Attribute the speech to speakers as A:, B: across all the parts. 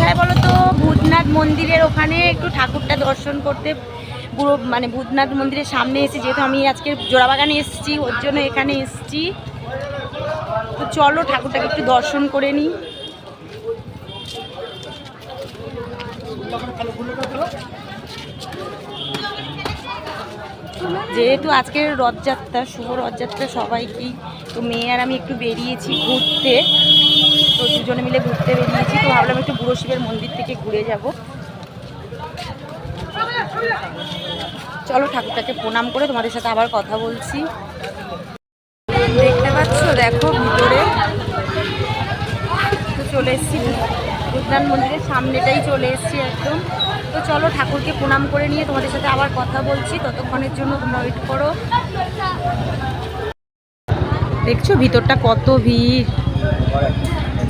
A: কোথায় বলো তো, ভূতনাথ মন্দিরের ওখানে একটু ঠাকুরটা দর্শন করতে, পুরো মানে ভূতনাথ মন্দিরের সামনে এসে, যেহেতু আমি আজকে জোড়াবাগানে এসেছি ওর জন্য এখানে এসেছি। তো চলো ঠাকুরটাকে একটু দর্শন করে নিই। যেহেতু আজকের রথযাত্রা, শুভ রথযাত্রা সবাইকেই, তো মেয়ে আর আমি একটু বেরিয়েছি ঘুরতে, তো দুজনে মিলে ঘুরতে বেরিয়েছি। তো ভাবলাম একটু বুড়ো শিবের মন্দির থেকে ঘুরে যাব। চলো ঠাকুরটাকে প্রণাম করে তোমাদের সাথে আবার কথা বলছি। দেখতে পাচ্ছ, দেখো ভিতরে তো চলে এসেছি, ভূতনাথ মন্দিরের সামনেটাই চলে এসেছি একদম। তো চলো ঠাকুরকে প্রণাম করে নিয়ে তোমাদের সাথে আবার কথা বলছি, ততক্ষণের জন্য তোমরা ওয়েট করো। দেখছো ভিতরটা কত ভিড়।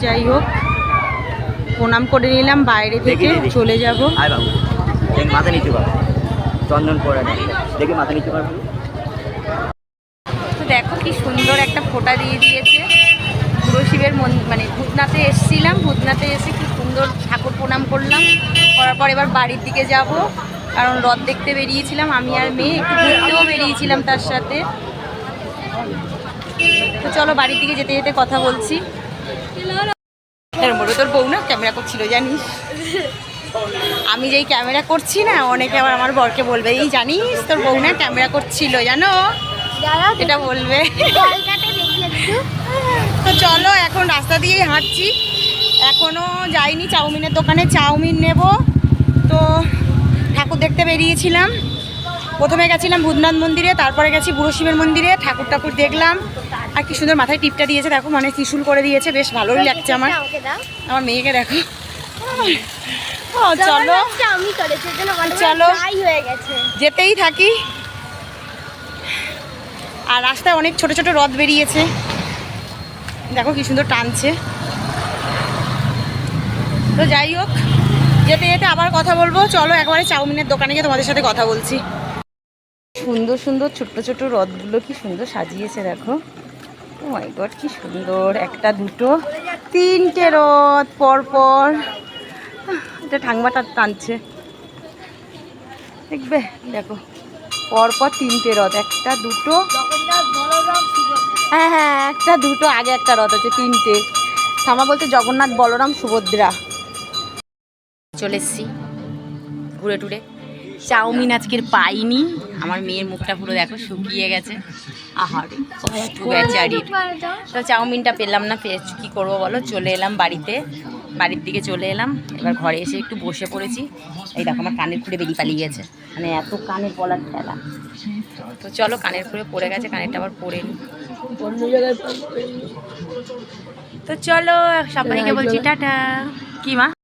A: যাই হোক, প্রণাম করে নিলাম, বাইরে থেকে চলে যাব।
B: মাথা নিচু কর, চন্দন পরে দেখি মাথা নিচু কর।
A: তো দেখো কি সুন্দর একটা ফোঁটা দিয়ে দিয়েছে। বুড়ো শিবের মানে ভূতনাথে এসেছিলাম, ভূতনাথে এসে কি সুন্দর ঠাকুর প্রণাম করলাম। করার পর এবার বাড়ির দিকে যাব, কারণ রথ দেখতে বেরিয়েছিলাম আমি আর মেয়ে, একটু ঘুরতেও বেরিয়েছিলাম তার সাথে। তো চলো বাড়ির দিকে যেতে যেতে কথা বলছি। তোর বউ না ক্যামেরা করছিল জানিস, আমি যেই ক্যামেরা করছি না, অনেকে আবার আমার বরকে বলবে, এই জানিস তোর বউ না ক্যামেরা করছিল, জানো এটা বলবে। তো চলো এখন রাস্তা দিয়েই হাঁটছি, এখনও যাইনি চাউমিনের দোকানে, চাউমিন নেব। তো ঠাকুর দেখতে বেরিয়েছিলাম, প্রথমে গেছিলাম ভূতনাথ মন্দিরে, তারপরে গেছি বুড়ো শিবের মন্দিরে, ঠাকুর টাকুর দেখলাম। আর কি সুন্দর মাথায় টিপটা দিয়েছে দেখো, মানে ত্রিশূল করে দিয়েছে, বেশ ভালোই লাগছে আমার। আমার মেয়েকে দেখো। চলো চলো যেতেই থাকি। আর রাস্তায় অনেক ছোট ছোট রথ বেরিয়েছে, দেখো কি সুন্দর টানছে। তো যাই হোক, যেতে যেতে আবার কথা বলবো। চলো একবারে চাউমিনের দোকানে গিয়ে তোমাদের সাথে কথা বলছি। সুন্দর সুন্দর ছোট্ট ছোট রথগুলো কি সুন্দর সাজিয়েছে দেখো। ও মাই গড কি সুন্দর, একটা দুটো তিনটে রথ পরপর। এটা ঠাংমাটা টানছে, দেখবে দেখো পরপর তিনটে রথ, একটা দুটো, হ্যাঁ হ্যাঁ একটা দুটো, আগে একটা রথ আছে, তিনটে। থামা বলতে জগন্নাথ বলরাম সুভদ্রা। চলে এসছি ঘুরে টুরে। চাউমিন আজকের পাইনি, আমার মেয়ের মুখটা পুরো দেখো শুকিয়ে গেছে, আহারে কষ্ট বেচারির। তো চাউমিনটা পেলাম না, কী করবো বলো, চলে এলাম বাড়িতে, বাড়ির দিকে চলে এলাম। এবার ঘরে এসে একটু বসে পড়েছি। এই দেখো আমার কানের খুঁড়ে বেরিয়ে পালিয়ে গেছে, মানে এত কানে পলার খেলা। তো চলো কানের খুঁড়ে পড়ে গেছে, কানেরটা আবার পরে নি। তো চলো সবাইকে বলছি টাটা। কি মা?